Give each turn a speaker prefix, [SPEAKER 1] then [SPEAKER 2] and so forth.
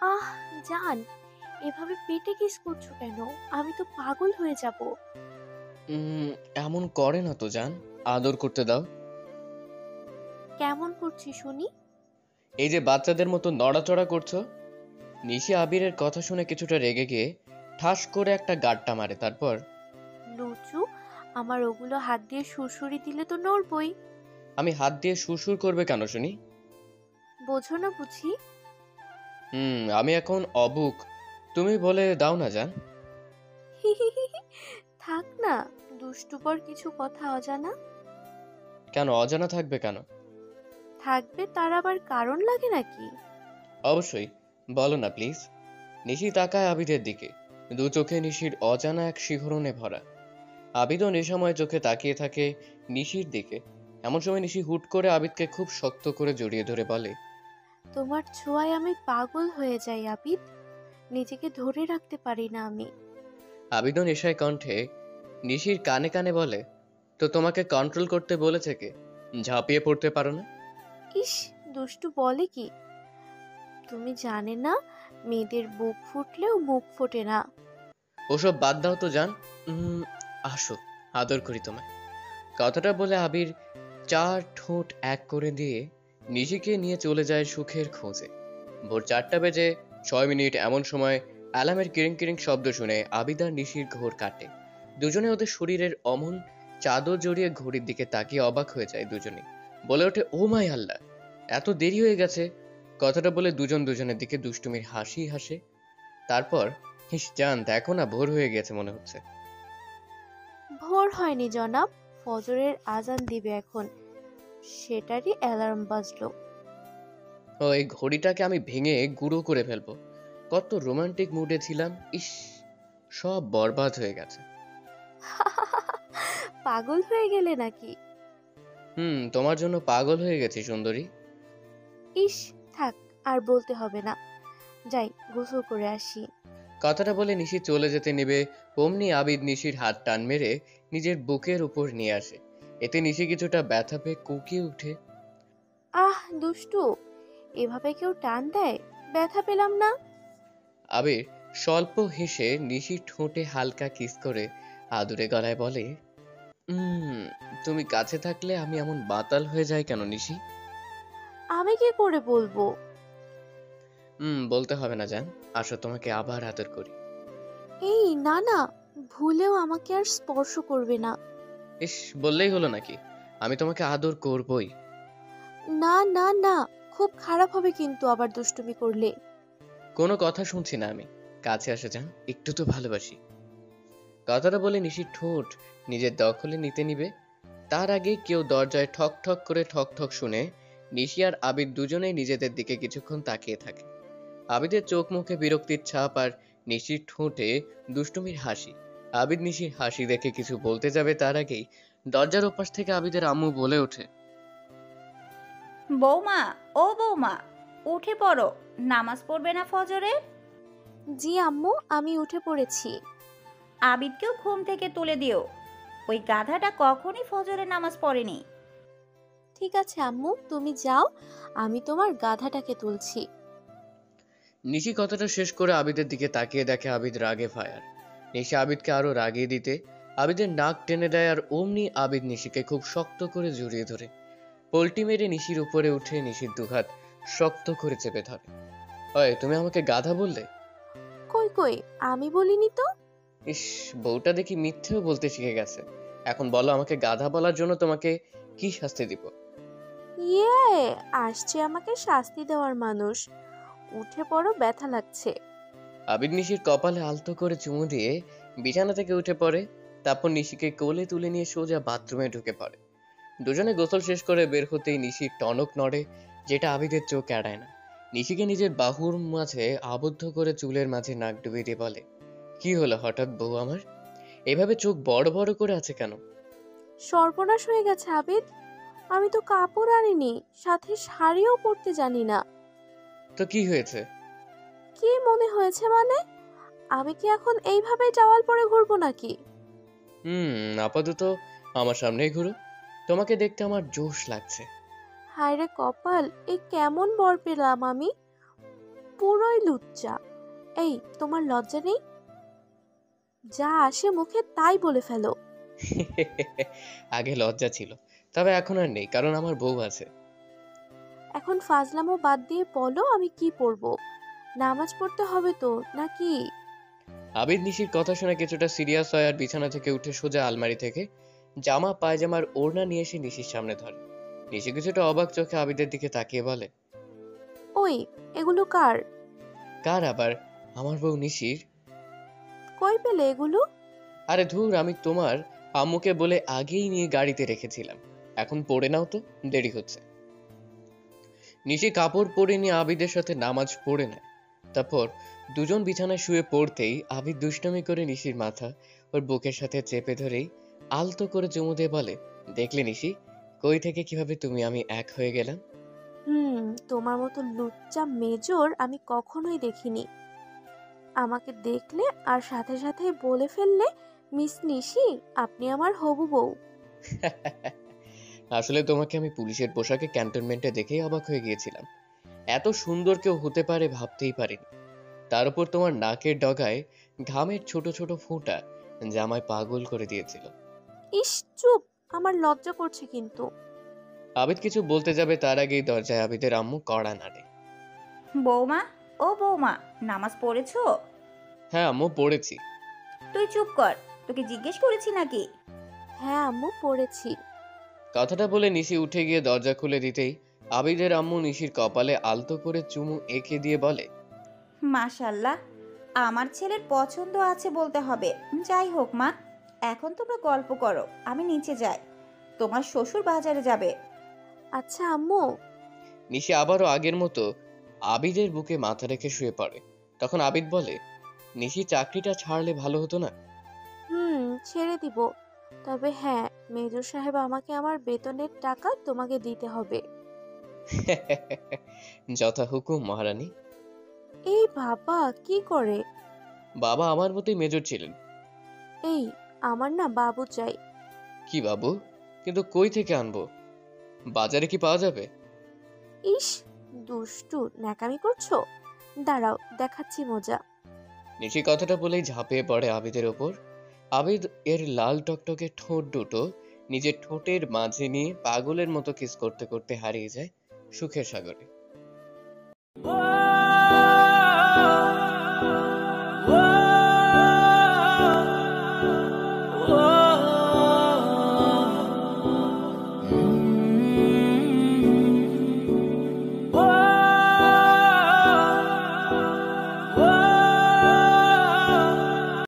[SPEAKER 1] আহ, জান, এভাবে পেটে কিস করছো কেন? আমি তো পাগল হয়ে যাব।
[SPEAKER 2] উম, এমন করে না তো জান, আদর করতে দাও।
[SPEAKER 1] কেমন করছি শুনি?
[SPEAKER 2] এই যে বাচ্চাদের মতো নড়াচড়া করছো। নিশি আবিরের কথা শুনে কিছুটা রেগে গিয়ে ঠাস করে একটা গাঁটটা মারে, তারপর
[SPEAKER 1] লুচু, আমার ওগুলো হাত দিয়ে সুড়সুড়ি দিলে তো নড়বই।
[SPEAKER 2] আমি হাত দিয়ে সুরসুর করবে কেন শুনি?
[SPEAKER 1] বোঝো না বুঝি?
[SPEAKER 2] আমি এখন অবুক, তুমি বলে দাও না জান।
[SPEAKER 1] থাক না, দুষ্টুপর কিছু কথা অজানা।
[SPEAKER 2] কেন অজানা থাকবে কেন?
[SPEAKER 1] থাকবে, তার আবার কারণ লাগে নাকি?
[SPEAKER 2] অবশ্যই, বলো না প্লিজ। নিশি তাকায় আবিদের দিকে, দু চোখে নিশির অজানা এক শিহরণে ভরা। আবিদও নেশাময় চোখে তাকিয়ে থাকে নিশির দিকে। এমন সময় নিশি হুট করে আবিদকে খুব শক্ত করে জড়িয়ে ধরে বলে,
[SPEAKER 1] তোমার ছোঁয়ায় আমি পাগল হয়ে যাই আবিদ, নিজেকে ধরে রাখতে পারি না আমি।
[SPEAKER 2] আবিদও নেশায় কণ্ঠে নিশির কানে কানে বলে, তো তোমাকে কন্ট্রোল করতে বলেছে কে? ঝাঁপিয়ে পড়তে পারো না?
[SPEAKER 1] ইস, দুষ্টু বলে কি? তুমি জানে না, মেয়েদের বুক ফুটলেও মুখ ফোটে না।
[SPEAKER 2] ওসব বাদ দাও তো জান। আসো, আদর করি তোমায়। কথাটা বলে আবির চার ঠোঁট এক করে দিয়ে নিশিকে নিয়ে চলে যায় সুখের খোঁজে। ভোর 4টা বেজে 6 মিনিট এমন সময় অ্যালার্মের কিরিং কিরিং শব্দ শুনে আবিদ আর নিশির ঘোর কাটে। দুজনে ওদের শরীরের অমন চাদর জড়িয়ে ঘড়ির দিকে তাকিয়ে অবাক হয়ে যায় দুজনে। বলে ওঠে, ও মাই আল্লাহ, এত দেরি হয়ে গেছে। কথাটা বলে দুজন দুজনের দিকে দুষ্টুমির হাসি হাসে। তারপর, হিস জান, দেখো না ভোর হয়ে গেছে মনে হচ্ছে।
[SPEAKER 1] ভোর হয়নি জনাব, ফজরের আজান দিবে এখন, সেটারই অ্যালার্ম বাজলো।
[SPEAKER 2] ও, এই ঘড়িটাকে আমি ভেঙে গুঁড়ো করে ফেলবো। কত রোমান্টিক মুডে ছিলাম, ইস, সব বরবাদ হয়ে গেছে।
[SPEAKER 1] পাগল হয়ে গেলে নাকি?
[SPEAKER 2] তোমার জন্য পাগল হয়ে গেছি সুন্দরী।
[SPEAKER 1] ইস, থাক, আর বলতে হবে না, যাই গোসল করে আসি।
[SPEAKER 2] কথাটা বলে নিশি চলে যেতে নেবে, অমনি আবিদ নিশির হাত টান মেরে নিজের বুকের উপর নিয়ে আসে। এতে নিশি কিছুটা ব্যথা পেয়ে কুকিয়ে উঠে।
[SPEAKER 1] আহ দুষ্টু, এভাবে কেউ টান দেয়? ব্যথা পেলাম না।
[SPEAKER 2] আবির স্বল্প হেসে নিশির ঠোঁটে হালকা কিস করে আদুরে গলায় বলে, উম তুমি কাছে থাকলে আমি এমন বাতাল হয়ে যাই কেন নিশি?
[SPEAKER 1] আমি কি করে বলবো?
[SPEAKER 2] বলতে হবে না জান, আসো তোমাকে আবার আদর করি।
[SPEAKER 1] এই না না, ভুলেও আমাকে আর স্পর্শ করবে না।
[SPEAKER 2] ইস, বললেই হলো নাকি, আমি তোমাকে আদর করবই।
[SPEAKER 1] না না না, খুব খারাপ হবে কিন্তু আবার দুষ্টুমি করলে।
[SPEAKER 2] কোনো কথা শুনছি না আমি, কাছে আসে যান, একটু তো ভালোবাসি। কথাটা বলে নিশির ঠোঁট নিজের দখলে নিতে নিবে, তার আগে কেউ দরজায় ঠক ঠক করে ঠক ঠক শুনে নিশি আর আবিদ দুজনেই নিজেদের দিকে কিছুক্ষণ তাকিয়ে থাকে। আবিদের চোখ মুখে বিরক্তির ছাপ আর নিশির ঠোঁটে দুষ্টুমির হাসি। আবিদ নিশির হাসি দেখে কিছু বলতে যাবে তার আগেই দরজার ওপাশ থেকে আবিদের আম্মু বলে ওঠে,
[SPEAKER 3] বৌমা, ও বৌমা, উঠে পড়ো, নামাজ পড়বে না ফজরে?
[SPEAKER 1] জি আম্মু, আমি উঠে পড়েছি।
[SPEAKER 3] আবিদকেও ঘুম থেকে তুলে দিও, ওই গাধাটা কখনই ফজরে নামাজ পড়েনি।
[SPEAKER 1] ঠিক আছে আম্মু, তুমি যাও, আমি তোমার গাধাটাকে তুলছি।
[SPEAKER 2] নিশি কথাটা শেষ করে আবিদের দিকে তাকিয়ে দেখে আবিদ রাগে ফায়ার। নিশি আবিদকে আরো রাগিয়ে দিতে আবিদের নাক টেনে দেয় আর অমনি আবিদ নিশিকে খুব শক্ত করে জড়িয়ে ধরে পল্টি মেরে নিশির উপরে উঠে নিশির দুহাত শক্ত করে চেপে ধরে। ওই, তুমি আমাকে গাধা বললে?
[SPEAKER 1] কই কই, আমি বলিনি তো।
[SPEAKER 2] ইস, বউটা দেখি মিথ্যেও বলতে শিখে গেছে। এখন বলো, আমাকে গাধা বলার জন্য তোমাকে কি শাস্তি দিব?
[SPEAKER 1] ইয়ে, আসছে আমাকে শাস্তি দেওয়ার মানুষ। উঠে পড়ো, ব্যথা লাগছে।
[SPEAKER 2] আবিদ নিশির কপালে আলতো করে চুমু দিয়ে বিছানা থেকে উঠে পড়ে। তারপর নিশিকে কোলে তুলে নিয়ে সোজা বাথরুমে ঢুকে পড়ে। দুজনে গোসল শেষ করে বের হতেই নিশির টনক নড়ে, যেটা আবিদের চোখ এড়ায় না। নিশিকে নিজের বাহুর মাঝে আবদ্ধ করে চুলের মাঝে নাক ডুবিয়ে দিয়ে বলে, কি হলো হঠাৎ বউ আমার, এভাবে চোখ বড় বড় করে আছে কেন?
[SPEAKER 1] সর্বনাশ হয়ে গেছে আবিদ, আমি তো কাপড় আনিনি, সাথে শাড়িও পরতে জানি না।
[SPEAKER 2] তো কি হয়েছে?
[SPEAKER 1] কি মনে হয়েছে মানে? আমি কি এখন এইভাবে টাওয়াল পরে ঘুরবো নাকি?
[SPEAKER 2] আপাতত আমার সামনেই ঘুরো, তোমাকে দেখতে আমার জোশ লাগছে।
[SPEAKER 1] হায় রে কপাল, এই কেমন বর পেলাম আমি, পুরোই লুচ্চা। এই, তোমার লজ্জা নেই? যা আসে মুখে তাই বলে ফেলো।
[SPEAKER 2] আগে লজ্জা ছিল, তবে এখন আর নেই, কারণ আমার বউ আছে।
[SPEAKER 1] এখন ফাজলামো বাদ দিয়ে বলো আমি কি পরবো। নামাজ পড়তে হবে তো নাকি?
[SPEAKER 2] আবিদ নিশির কথা শুনে কিছুটা সিরিয়াস হয় আর বিছানা থেকে উঠে সোজা আলমারি থেকে জামা পায়জামার ওড়না নিয়ে এসে নিশির সামনে ধরে। নিশি কিছুটা অবাক চোখে আবিদের দিকে তাকিয়ে বলে,
[SPEAKER 1] ওই, এগুলো কার?
[SPEAKER 2] কার আবার? আমার বউ নিশির।
[SPEAKER 1] কই পেলে এগুলো?
[SPEAKER 2] আরে ধুর, আমি তোমার আম্মুকে বলে আগেই নিয়ে গাড়িতে রেখেছিলাম, এখন পড়ে নাও তো, দেরি হচ্ছে। নিশি কাপড় পরে নিয়ে আবিদের সাথে নামাজ পড়ে নেয়। তারপর দুজন বিছানায় শুয়ে পড়তেই আবিদ দুষ্টুমি করে নিশির মাথা ওর বুকের সাথে চেপে ধরেই আলতো করে চুমু দিয়ে বলে, দেখলে নিশি, কই থেকে কিভাবে তুমি আমি এক হয়ে গেলাম।
[SPEAKER 1] তোমার মতো লুচ্চা মেজর আমি কখনোই দেখিনি। আমাকে দেখলে আর সাথে সাথে বলে ফেললে, মিস নিশি, আপনি আমার হবু বউ।
[SPEAKER 2] আসলে তোমাকে আমি পুলিশের পোশাকে ক্যান্টনমেন্টে দেখেই অবাক হয়ে গিয়েছিলাম। এত সুন্দর কেউ হতে পারে ভাবতেই পারিনি। তার উপর তোমার নাকের ডগায় ঘামের ছোট ছোট ফোঁটা জামায় পাগল করে দিয়েছিল।
[SPEAKER 1] ইস, চুপ। আমার লজ্জা করছে কিন্তু।
[SPEAKER 2] আবিদ কিছু বলতে যাবে তার আগেই দরজায় আবিদের আম্মু কড়া নাড়ে।
[SPEAKER 3] বৌমা, ও বৌমা, নামাজ পড়েছো?
[SPEAKER 2] হ্যাঁ আম্মু, পড়েছি।
[SPEAKER 3] তুই চুপ কর, তোকে জিজ্ঞেস করেছি নাকি?
[SPEAKER 1] হ্যাঁ আম্মু, পড়েছি।
[SPEAKER 2] কথাটা বলে নিশি উঠে গিয়ে দরজা খুলে দিতেই আবিদের আম্মু নিশির কপালে আলতো করে চুমু এঁকে দিয়ে বলে,
[SPEAKER 3] মাশাল্লাহ, আমার ছেলের পছন্দ আছে বলতে হবে। যাই হোক মা, এখন তোমরা গল্প করো, আমি নিচে যাই। তোমার শ্বশুর বাজারে যাবে।
[SPEAKER 1] আচ্ছা আম্মু।
[SPEAKER 2] নিশি আবারও আগের মতো আবিদের বুকে মাথা রেখে শুয়ে পড়ে। তখন আবিদ বলে, নিশি, চাকরিটা ছাড়লে ভালো হতো না?
[SPEAKER 1] ছেড়ে দিব। তবে হ্যাঁ, মেজর সাহেব, আমাকে আমার বেতনের টাকা তোমাকে দিতে হবে।
[SPEAKER 2] যথা হুকুম মহারানী।
[SPEAKER 1] এই বাবা কি করে?
[SPEAKER 2] বাবা আমার মতোই মেজর ছিলেন।
[SPEAKER 1] এই, আমার না বাবু চাই।
[SPEAKER 2] কি বাবু? কিন্তু কই থেকে আনবো? বাজারে কি পাওয়া যাবে?
[SPEAKER 1] ইস, দুষ্টু ন্যাকামি করছো। দাঁড়াও, দেখাচ্ছি মজা।
[SPEAKER 2] নিশি কথাটা বলেই ঝাঁপিয়ে পড়ে আবিদের ওপর। আবিদ এর লাল টকটকে ঠোঁট দুটো নিজের ঠোঁটের মাঝে নিয়ে পাগলের মতো কিস করতে করতে হারিয়ে যায় সুখের সাগরে।